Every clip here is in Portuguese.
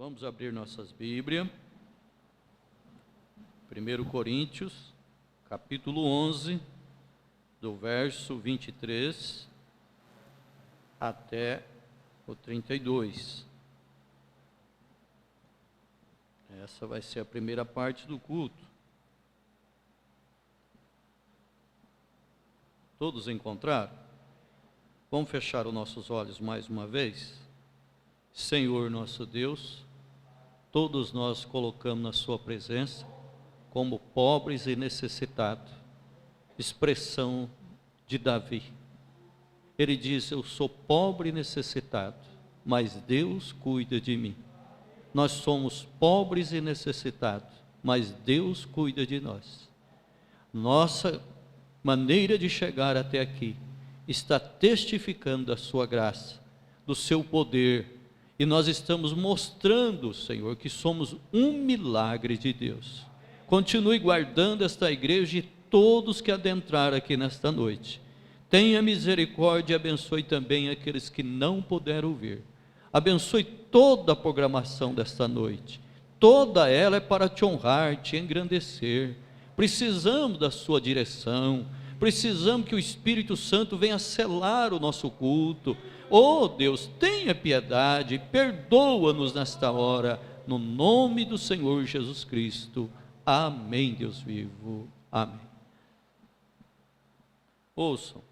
Vamos abrir nossas Bíblias. 1 Coríntios, capítulo 11, do verso 23 até o 32. Essa vai ser a primeira parte do culto. Todos encontraram? Vamos fechar os nossos olhos mais uma vez? Senhor nosso Deus, todos nós colocamos na sua presença como pobres e necessitados, expressão de Davi. Ele diz: eu sou pobre e necessitado, mas Deus cuida de mim. Nós somos pobres e necessitados, mas Deus cuida de nós. Nossa maneira de chegar até aqui está testificando da sua graça, do seu poder, e nós estamos mostrando, Senhor, que somos um milagre de Deus. Continue guardando esta igreja e todos que adentraram aqui nesta noite. Tenha misericórdia e abençoe também aqueles que não puderam vir. Abençoe toda a programação desta noite. Toda ela é para te honrar, te engrandecer. Precisamos da sua direção. Precisamos que o Espírito Santo venha selar o nosso culto. Oh Deus, tenha piedade, perdoa-nos nesta hora, no nome do Senhor Jesus Cristo. Amém, Deus vivo. Amém. Ouçam,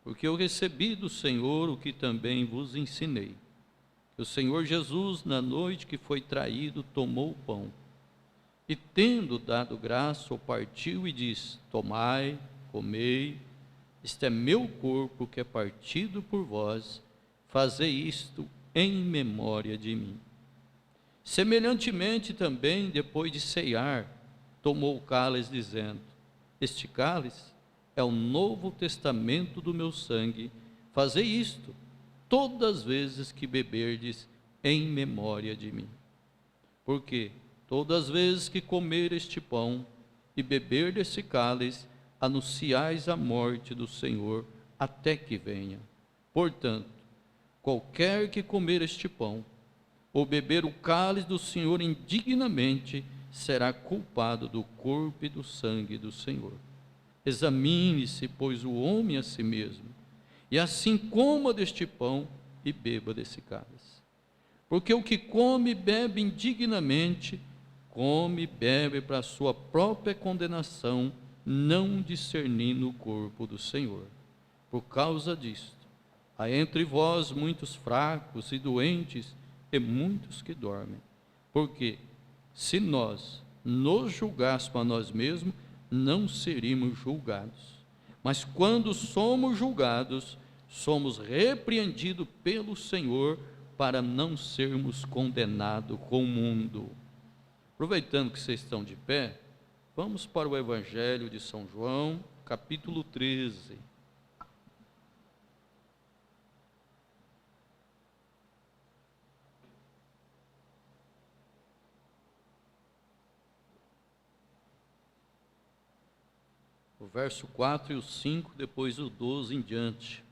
porque eu recebi do Senhor o que também vos ensinei. Que o Senhor Jesus, na noite que foi traído, tomou o pão, e tendo dado graça, o partiu e disse: tomai, comei, este é meu corpo que é partido por vós, fazei isto em memória de mim. Semelhantemente também, depois de ceiar, tomou o cálice, dizendo: este cálice é o novo testamento do meu sangue, fazei isto todas as vezes que beberdes em memória de mim. Porque todas as vezes que comer este pão e beber desse cálice, anunciais a morte do Senhor até que venha. Portanto, qualquer que comer este pão ou beber o cálice do Senhor indignamente, será culpado do corpo e do sangue do Senhor. Examine-se, pois, o homem a si mesmo, e assim coma deste pão e beba desse cálice. Porque o que come e bebe indignamente, come e bebe para a sua própria condenação, não discernindo o corpo do Senhor. Por causa disto, há entre vós muitos fracos e doentes, e muitos que dormem. Porque se nós nos julgássemos a nós mesmos, não seríamos julgados. Mas quando somos julgados, somos repreendidos pelo Senhor, para não sermos condenados com o mundo. Aproveitando que vocês estão de pé, vamos para o Evangelho de São João, capítulo 13. O verso 4 e o 5, depois o 12 em diante.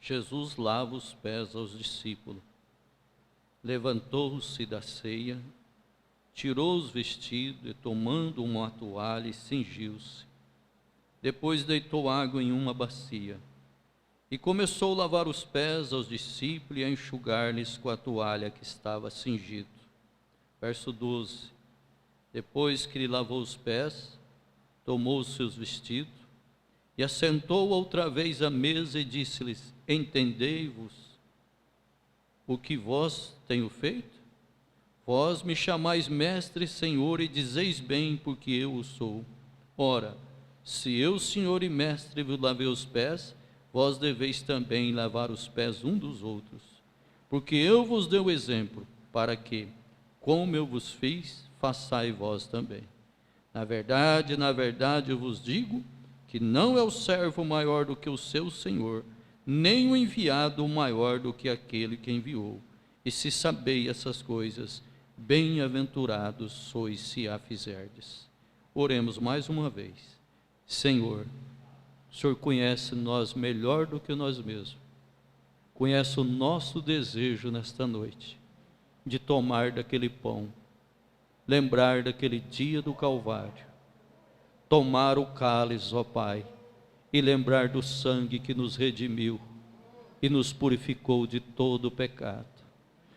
Jesus lava os pés aos discípulos. Levantou-se da ceia, tirou os vestidos e, tomando uma toalha, cingiu-se. Depois deitou água em uma bacia e começou a lavar os pés aos discípulos e a enxugar-lhes com a toalha que estava cingido. Verso 12. Depois que lhe lavou os pés, tomou os seus vestidos e assentou outra vez à mesa e disse-lhes: entendei-vos o que vós tenho feito? Vós me chamais mestre e senhor, e dizeis bem, porque eu o sou. Ora, se eu, senhor e mestre, vos lavei os pés, vós deveis também lavar os pés um dos outros. Porque eu vos dei o exemplo, para que, como eu vos fiz, façai vós também. Na verdade, eu vos digo que não é o servo maior do que o seu senhor, nem o enviado maior do que aquele que enviou. E se sabeis essas coisas, bem-aventurados sois se a fizerdes. Oremos mais uma vez. Senhor, o Senhor conhece nós melhor do que nós mesmos. Conhece o nosso desejo nesta noite. de tomar daquele pão, lembrar daquele dia do Calvário, tomar o cálice, ó Pai, e lembrar do sangue que nos redimiu e nos purificou de todo o pecado.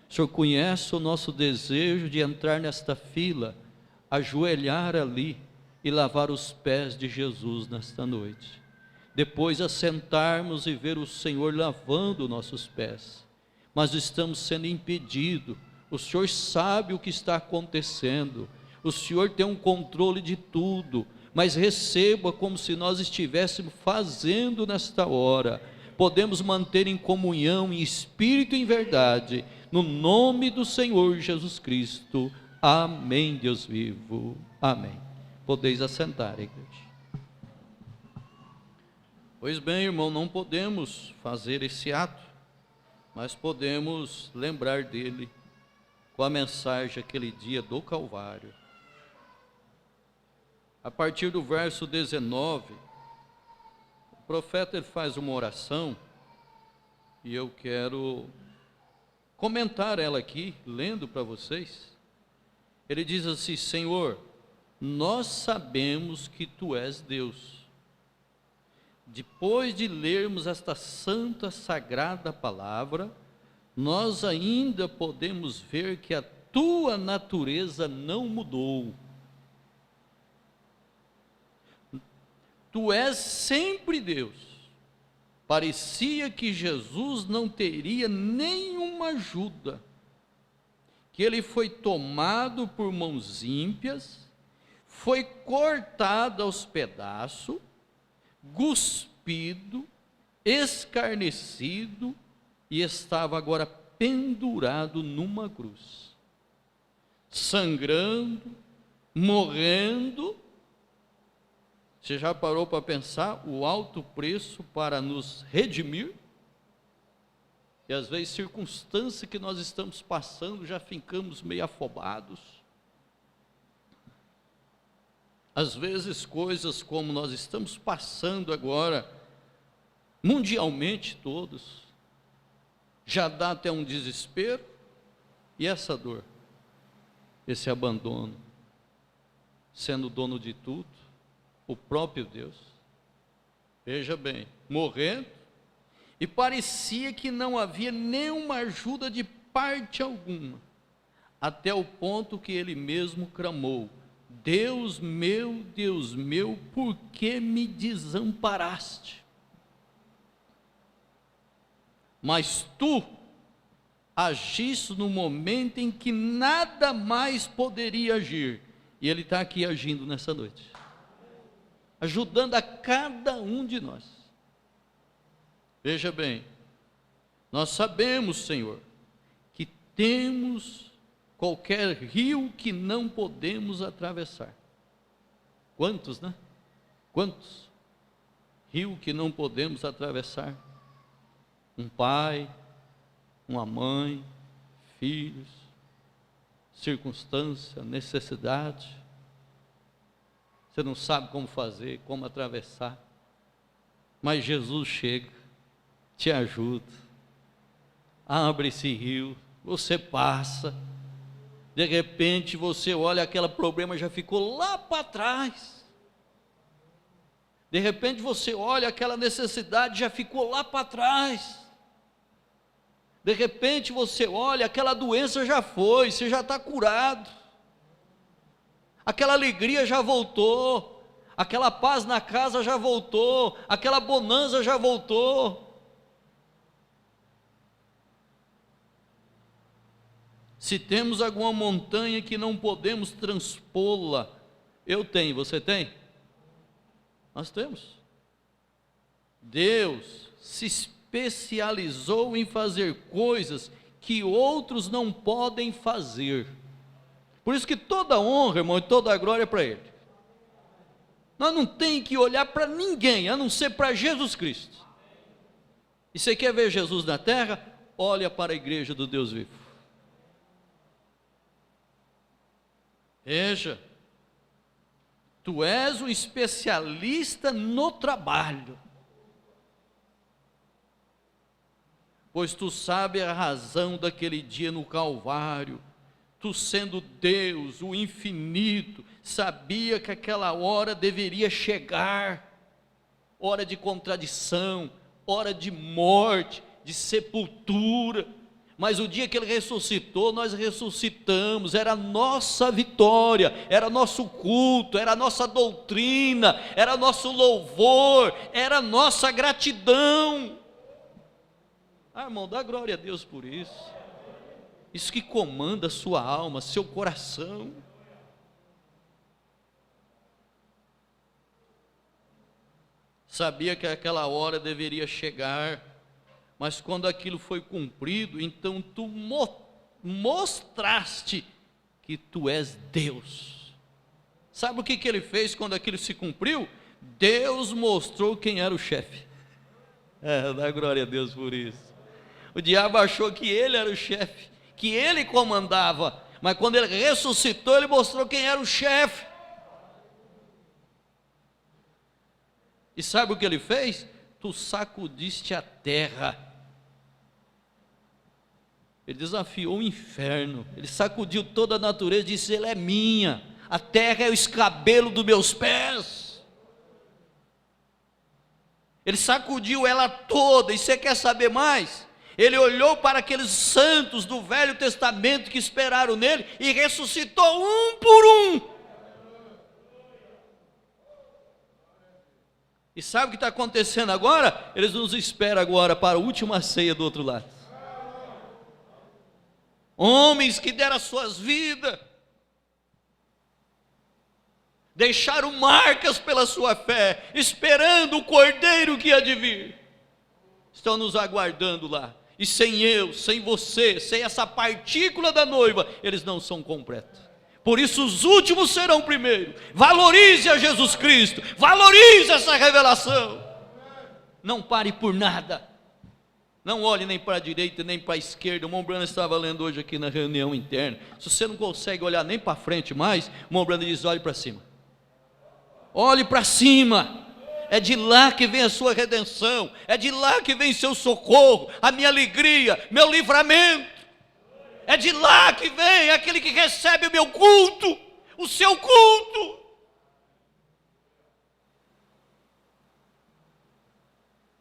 O Senhor conhece o nosso desejo de entrar nesta fila, ajoelhar ali e lavar os pés de Jesus nesta noite. Depois assentarmos e ver o Senhor lavando nossos pés. Mas estamos sendo impedidos. O Senhor sabe o que está acontecendo. O Senhor tem um controle de tudo. Mas receba como se nós estivéssemos fazendo nesta hora. Podemos manter em comunhão, em espírito e em verdade, no nome do Senhor Jesus Cristo. Amém, Deus vivo. Amém. Podeis assentar, igreja. Pois bem, irmão, não podemos fazer esse ato, mas podemos lembrar dele com a mensagem aquele dia do Calvário. A partir do verso 19, o profeta ele faz uma oração, e eu quero comentar ela aqui, lendo para vocês. Ele diz assim: Senhor, nós sabemos que Tu és Deus. Depois de lermos esta santa, sagrada palavra, nós ainda podemos ver que a Tua natureza não mudou. Tu és sempre Deus. Parecia que Jesus não teria nenhuma ajuda, que ele foi tomado por mãos ímpias, foi cortado aos pedaços, cuspido, escarnecido, e estava agora pendurado numa cruz, sangrando, morrendo. Você já parou para pensar o alto preço para nos redimir? E às vezes circunstância que nós estamos passando, já ficamos meio afobados. Às vezes coisas como nós estamos passando agora, mundialmente todos, já dá até um desespero. E essa dor, esse abandono, sendo dono de tudo, o próprio Deus, veja bem, morrendo, e parecia que não havia nenhuma ajuda de parte alguma, até o ponto que ele mesmo clamou: Deus meu, por que me desamparaste? Mas Tu agiste no momento em que nada mais poderia agir, e Ele está aqui agindo nessa noite, ajudando a cada um de nós. Veja bem, nós sabemos, Senhor, que temos qualquer rio que não podemos atravessar. Quantos, né? Quantos? Rio que não podemos atravessar. Um pai, uma mãe, filhos, circunstância, necessidade. Você não sabe como fazer, como atravessar, mas Jesus chega, te ajuda, abre esse rio, você passa, de repente você olha, aquele problema já ficou lá para trás, de repente você olha, aquela necessidade já ficou lá para trás, de repente você olha, aquela doença já foi, você já está curado, aquela alegria já voltou, aquela paz na casa já voltou, aquela bonança já voltou. Se temos alguma montanha que não podemos transpô-la, eu tenho, você tem? Nós temos. Deus se especializou em fazer coisas que outros não podem fazer. Por isso que toda honra, irmão, e toda a glória é para Ele. Nós não temos que olhar para ninguém, a não ser para Jesus Cristo. E você quer ver Jesus na terra? Olha para a igreja do Deus vivo. Veja, Tu és um especialista no trabalho. pois tu sabes a razão daquele dia no Calvário. Tu, sendo Deus, o infinito, sabia que aquela hora deveria chegar, hora de contradição, hora de morte, de sepultura. Mas o dia que Ele ressuscitou, nós ressuscitamos. Era a nossa vitória, era nosso culto, era a nossa doutrina, era nosso louvor, era a nossa gratidão. Irmão, dá glória a Deus por isso. Isso que comanda a sua alma, seu coração. Sabia que aquela hora deveria chegar, mas quando aquilo foi cumprido, então tu mostraste que tu és Deus. Sabe o que ele fez quando aquilo se cumpriu? Deus mostrou quem era o chefe. Dá glória a Deus por isso. O diabo achou que ele era o chefe, que ele comandava, mas quando ele ressuscitou, ele mostrou quem era o chefe. E sabe o que ele fez? Tu sacudiste a terra. Ele desafiou o inferno, ele sacudiu toda a natureza e disse: ele é minha, a terra é o escabelo dos meus pés. Ele sacudiu ela toda. E você quer saber mais? Ele olhou para aqueles santos do Velho Testamento que esperaram nele e ressuscitou um por um. E sabe o que está acontecendo agora? Eles nos esperam agora para a última ceia do outro lado. Homens que deram as suas vidas, deixaram marcas pela sua fé, esperando o Cordeiro que há de vir, estão nos aguardando lá. E sem eu, sem você, sem essa partícula da noiva, eles não são completos. Por isso os últimos serão primeiro. Valorize a Jesus Cristo, valorize essa revelação. Não pare por nada. Não olhe nem para a direita nem para a esquerda. O irmão Brando estava lendo hoje aqui na reunião interna. Se você não consegue olhar nem para frente mais, o irmão Brando diz: olhe para cima. Olhe para cima. É de lá que vem a sua redenção, é de lá que vem seu socorro, a minha alegria, meu livramento. É de lá que vem aquele que recebe o meu culto, o seu culto.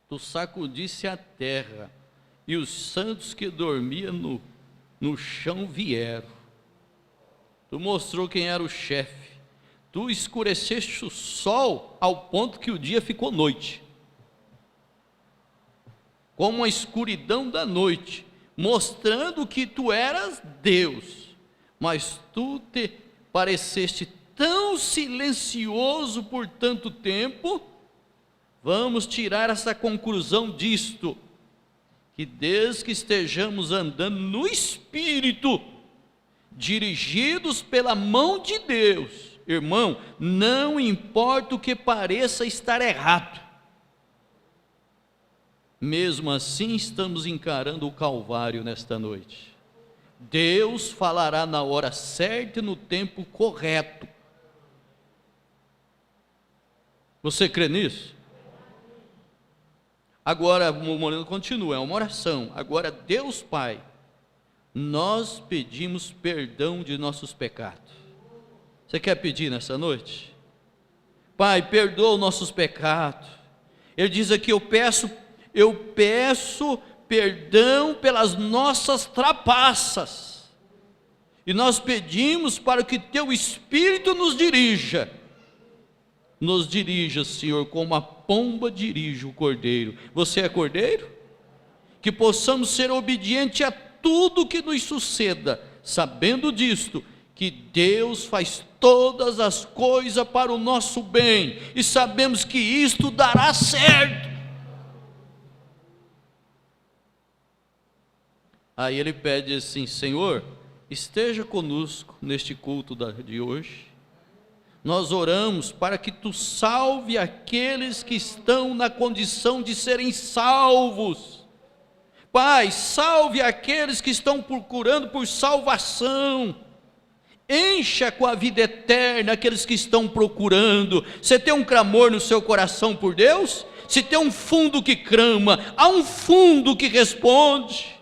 Tu sacudisse a terra, e os santos que dormiam no chão vieram. Tu mostrou quem era o chefe. Tu escureceste o sol ao ponto que o dia ficou noite, como a escuridão da noite, mostrando que tu eras Deus. Mas tu te pareceste tão silencioso por tanto tempo. Vamos tirar essa conclusão disto, que desde que estejamos andando no Espírito, dirigidos pela mão de Deus, irmão, não importa o que pareça estar errado, mesmo assim estamos encarando o Calvário nesta noite. Deus falará na hora certa e no tempo correto. Você crê nisso? Agora o Moreno continua, é uma oração. Agora, Deus Pai, nós pedimos perdão de nossos pecados. Você quer pedir nessa noite? Pai, perdoa os nossos pecados. Ele diz aqui: eu peço perdão pelas nossas trapaças. E nós pedimos para que teu Espírito nos dirija. Nos dirija, Senhor, como a pomba dirige o cordeiro. Você é cordeiro? Que possamos ser obedientes a tudo que nos suceda, sabendo disto, que Deus faz todas as coisas para o nosso bem, e sabemos que isto dará certo. Aí ele pede assim: Senhor, esteja conosco neste culto de hoje. Nós oramos para que tu salve aqueles que estão na condição de serem salvos. Pai, salve aqueles que estão procurando por salvação. Encha com a vida eterna aqueles que estão procurando. Você tem um clamor no seu coração por Deus? se tem um fundo que clama, há um fundo que responde.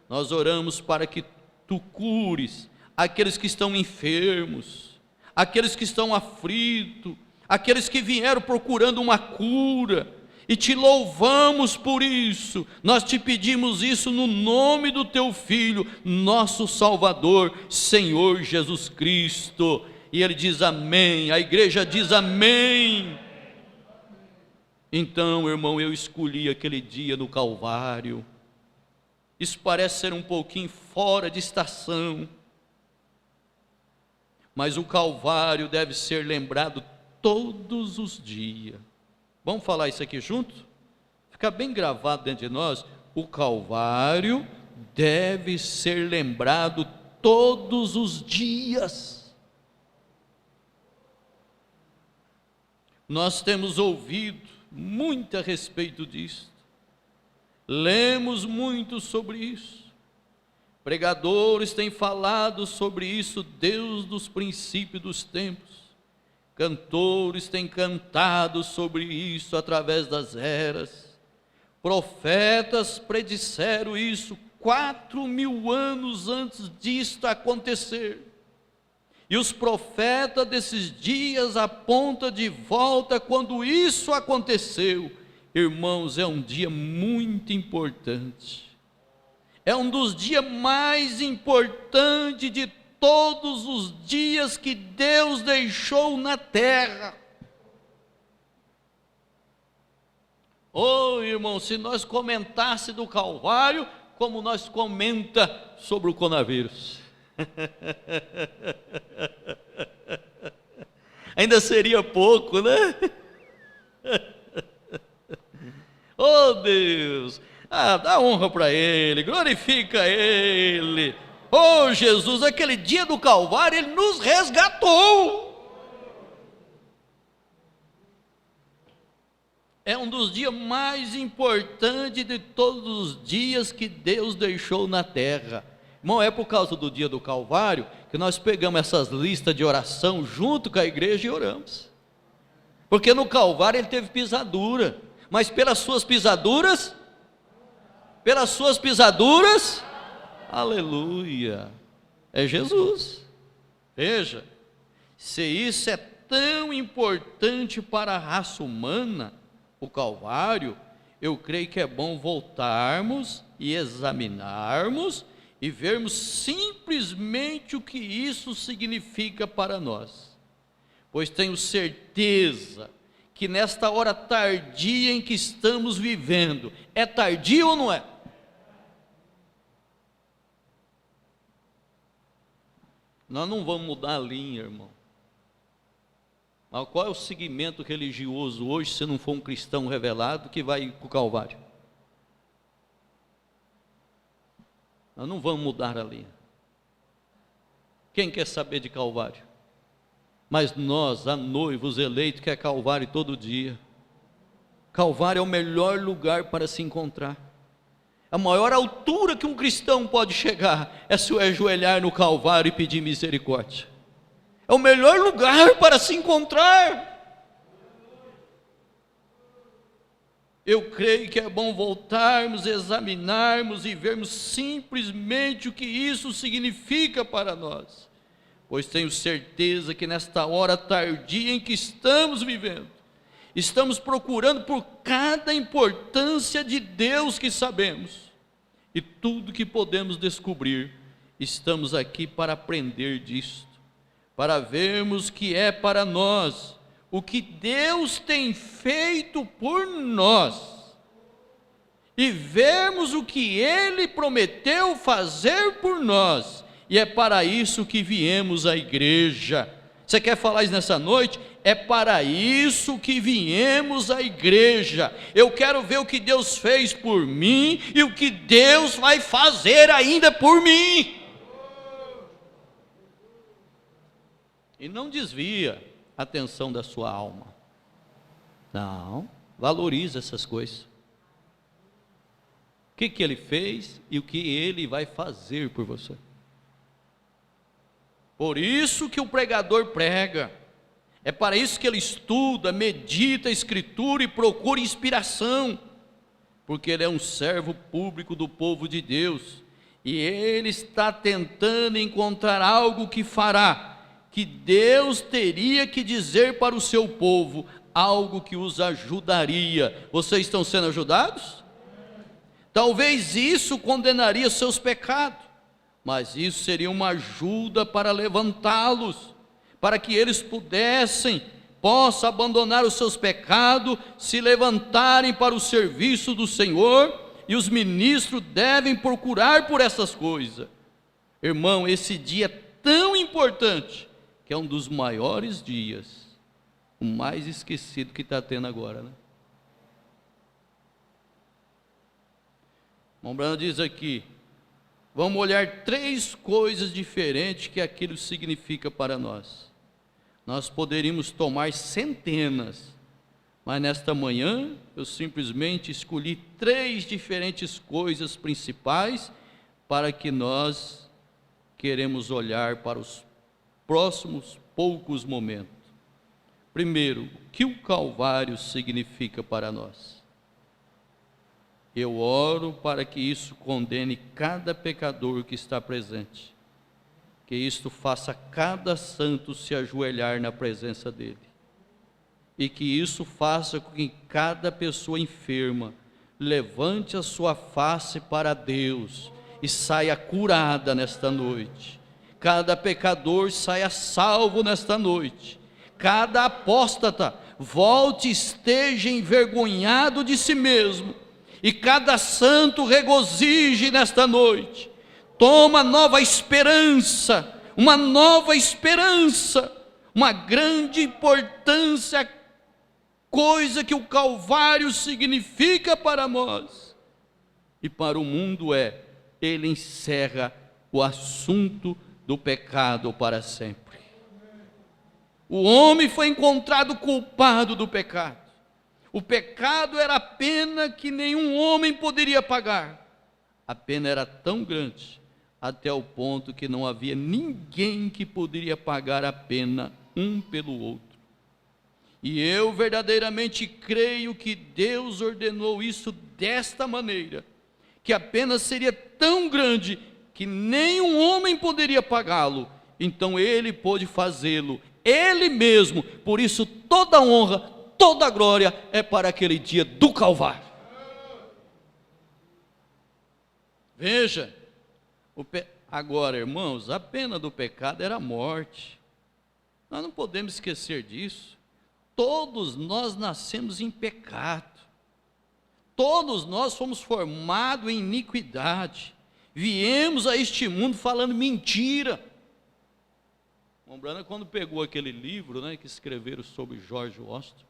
Nós oramos para que tu cures aqueles que estão enfermos, aqueles que estão aflitos, aqueles que vieram procurando uma cura, e te louvamos por isso. Nós te pedimos isso no nome do teu Filho, nosso Salvador, Senhor Jesus Cristo. E ele diz amém, a igreja diz amém. Então, irmão, eu escolhi aquele dia no Calvário. Isso parece ser um pouquinho fora de estação, mas o Calvário deve ser lembrado todos os dias. Vamos falar isso aqui junto? Fica bem gravado dentro de nós. O Calvário deve ser lembrado todos os dias. Nós temos ouvido muito a respeito disso. Lemos muito sobre isso. Pregadores têm falado sobre isso desde os princípios dos tempos. Cantores têm cantado sobre isso através das eras. Profetas predisseram isso 4.000 anos antes disto acontecer. E os profetas desses dias apontam de volta quando isso aconteceu. Irmãos, é um dia muito importante. É um dos dias mais importantes de todos os dias que Deus deixou na terra. Oh, irmão, se nós comentássemos do Calvário, como nós comenta sobre o coronavírus. Ainda seria pouco, né? Oh Deus, dá honra para Ele, glorifica Ele. Oh Jesus, aquele dia do Calvário, Ele nos resgatou. É um dos dias mais importantes de todos os dias que Deus deixou na terra. Irmão, é por causa do dia do Calvário que nós pegamos essas listas de oração junto com a igreja e oramos. Porque no Calvário Ele teve pisadura, mas pelas suas pisaduras, aleluia, é Jesus. Veja, se isso é tão importante para a raça humana, o Calvário, eu creio que é bom voltarmos e examinarmos e vermos simplesmente o que isso significa para nós. Pois tenho certeza que nesta hora tardia em que estamos vivendo, é tardio ou não é? Nós não vamos mudar a linha, irmão. Mas qual é o segmento religioso hoje, se não for um cristão revelado, que vai para o Calvário? Nós não vamos mudar a linha. Quem quer saber de Calvário? Mas nós, a noiva, os eleitos, quer Calvário todo dia. Calvário é o melhor lugar para se encontrar. A maior altura que um cristão pode chegar é se ajoelhar no Calvário e pedir misericórdia. É o melhor lugar para se encontrar. Eu creio que é bom voltarmos, examinarmos e vermos simplesmente o que isso significa para nós. Pois tenho certeza que nesta hora tardia em que estamos vivendo, estamos procurando por cada importância de Deus que sabemos. E tudo que podemos descobrir, estamos aqui para aprender disto, para vermos que é para nós, o que Deus tem feito por nós, e vermos o que Ele prometeu fazer por nós, e é para isso que viemos à igreja. Você quer falar isso nessa noite? É para isso que viemos à igreja. Eu quero ver o que Deus fez por mim, e o que Deus vai fazer ainda por mim. E não desvia a atenção da sua alma. Não, valoriza essas coisas. O que Ele fez e o que Ele vai fazer por você. Por isso que o pregador prega. É para isso que ele estuda, medita a Escritura e procura inspiração, porque ele é um servo público do povo de Deus, e ele está tentando encontrar algo que fará, que Deus teria que dizer para o seu povo, algo que os ajudaria. Vocês estão sendo ajudados? Talvez isso condenaria seus pecados, mas isso seria uma ajuda para levantá-los, para que eles possam abandonar os seus pecados, se levantarem para o serviço do Senhor, e os ministros devem procurar por essas coisas. Irmão, esse dia é tão importante, que é um dos maiores dias, o mais esquecido que está tendo agora, né? Mombrana diz aqui, vamos olhar 3 coisas diferentes que aquilo significa para nós. Nós poderíamos tomar centenas, mas nesta manhã eu simplesmente escolhi 3 diferentes coisas principais para que nós queremos olhar para os próximos poucos momentos. Primeiro, o que o Calvário significa para nós? Eu oro para que isso condene cada pecador que está presente, que isto faça cada santo se ajoelhar na presença dele, e que isso faça com que cada pessoa enferma levante a sua face para Deus e saia curada nesta noite, cada pecador saia salvo nesta noite, cada apóstata volte e esteja envergonhado de si mesmo, e cada santo regozije nesta noite, toma nova esperança, uma nova esperança, uma grande importância, coisa que o Calvário significa para nós, e para o mundo ele encerra o assunto do pecado para sempre. O homem foi encontrado culpado do pecado. O pecado era a pena que nenhum homem poderia pagar. A pena era tão grande, até o ponto que não havia ninguém que poderia pagar a pena um pelo outro. E eu verdadeiramente creio que Deus ordenou isso desta maneira, que a pena seria tão grande que nenhum homem poderia pagá-lo. Então ele pôde fazê-lo, ele mesmo. Por isso toda a honra, toda a glória é para aquele dia do Calvário. Veja, agora, irmãos, a pena do pecado era a morte. Nós não podemos esquecer disso. Todos nós nascemos em pecado. Todos nós fomos formados em iniquidade. Viemos a este mundo falando mentira. Mombrana, quando pegou aquele livro, que escreveram sobre George Washington,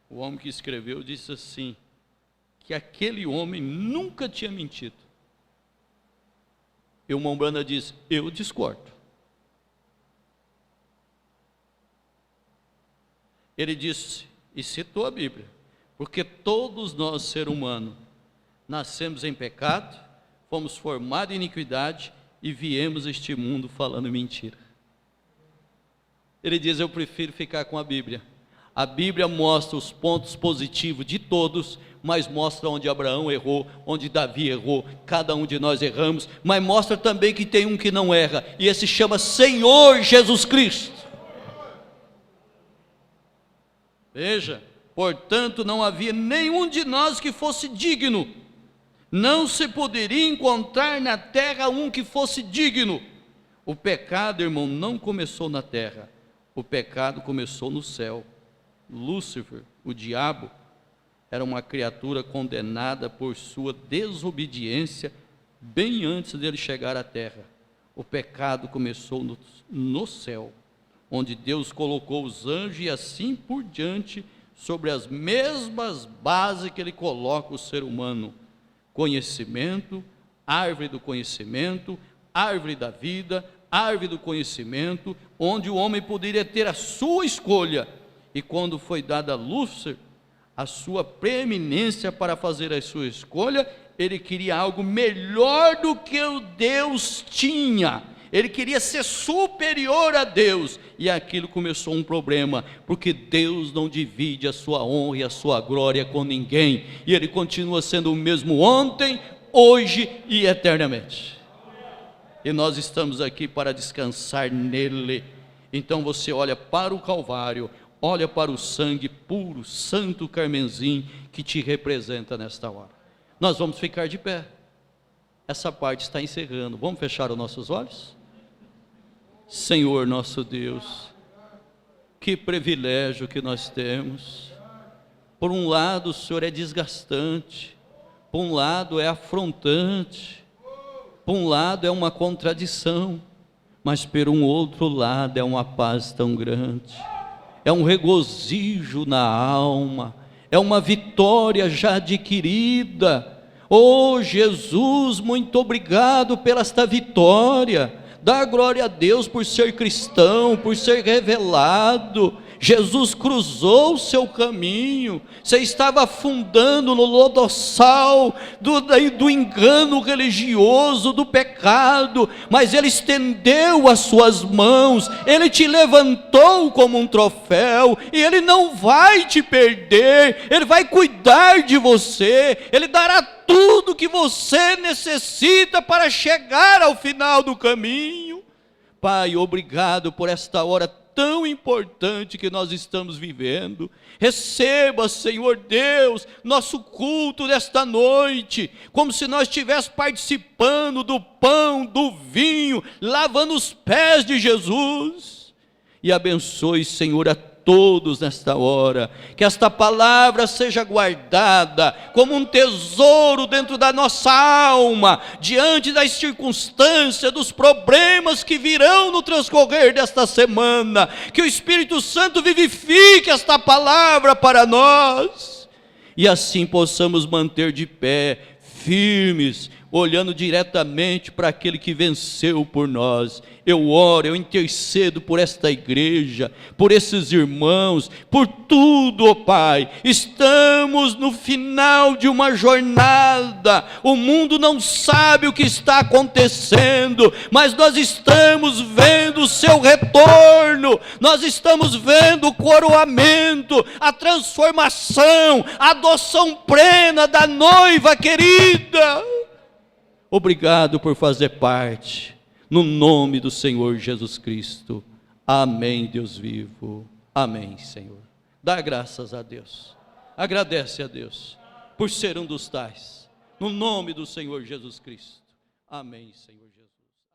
o homem que escreveu disse assim, que aquele homem nunca tinha mentido. E o Mombrana diz, eu discordo. Ele disse, e citou a Bíblia, porque todos nós, ser humano, nascemos em pecado, fomos formados em iniquidade e viemos a este mundo falando mentira. Ele diz, eu prefiro ficar com a Bíblia. A Bíblia mostra os pontos positivos de todos, mas mostra onde Abraão errou, onde Davi errou, cada um de nós erramos, mas mostra também que tem um que não erra, e esse chama Senhor Jesus Cristo. Veja, portanto não havia nenhum de nós que fosse digno, não se poderia encontrar na terra um que fosse digno. O pecado, irmão, não começou na terra, o pecado começou no céu. Lúcifer, o diabo, era uma criatura condenada por sua desobediência bem antes dele chegar à terra. O pecado começou no céu, onde Deus colocou os anjos e assim por diante, sobre as mesmas bases que ele coloca o ser humano. Conhecimento, árvore do conhecimento, árvore da vida, árvore do conhecimento, onde o homem poderia ter a sua escolha. E quando foi dada a Lúcifer a sua preeminência para fazer a sua escolha, ele queria algo melhor do que o Deus tinha. Ele queria ser superior a Deus, e aquilo começou um problema, porque Deus não divide a sua honra e a sua glória com ninguém, e Ele continua sendo o mesmo ontem, hoje e eternamente. E nós estamos aqui para descansar nele. Então você olha para o Calvário, olha para o sangue puro, santo carmesim, que te representa nesta hora. Nós vamos ficar de pé. Essa parte está encerrando. Vamos fechar os nossos olhos? Senhor nosso Deus, que privilégio que nós temos. Por um lado o Senhor é desgastante, por um lado é afrontante, por um lado é uma contradição, mas por um outro lado é uma paz tão grande, é um regozijo na alma, é uma vitória já adquirida. Oh Jesus, muito obrigado pela esta vitória. Dá glória a Deus por ser cristão, por ser revelado. Jesus cruzou o seu caminho. Você estava afundando no lodossal do engano religioso, do pecado, mas Ele estendeu as suas mãos, Ele te levantou como um troféu, e Ele não vai te perder, Ele vai cuidar de você, Ele dará tudo que você necessita para chegar ao final do caminho. Pai, obrigado por esta hora tão importante que nós estamos vivendo. Receba, Senhor Deus, nosso culto desta noite, como se nós estivéssemos participando do pão, do vinho, lavando os pés de Jesus. E abençoe, Senhor, a todos nesta hora, que esta palavra seja guardada como um tesouro dentro da nossa alma, diante das circunstâncias, dos problemas que virão no transcorrer desta semana. Que o Espírito Santo vivifique esta palavra para nós, e assim possamos manter de pé, firmes, olhando diretamente para aquele que venceu por nós. Eu oro, eu intercedo por esta igreja, por esses irmãos, por tudo, ó Pai. Estamos no final de uma jornada, o mundo não sabe o que está acontecendo, mas nós estamos vendo o seu retorno, nós estamos vendo o coroamento, a transformação, a adoção plena da noiva querida. Obrigado por fazer parte, no nome do Senhor Jesus Cristo. Amém, Deus vivo. Amém, Senhor. Dá graças a Deus. Agradece a Deus por ser um dos tais. No nome do Senhor Jesus Cristo. Amém, Senhor Jesus.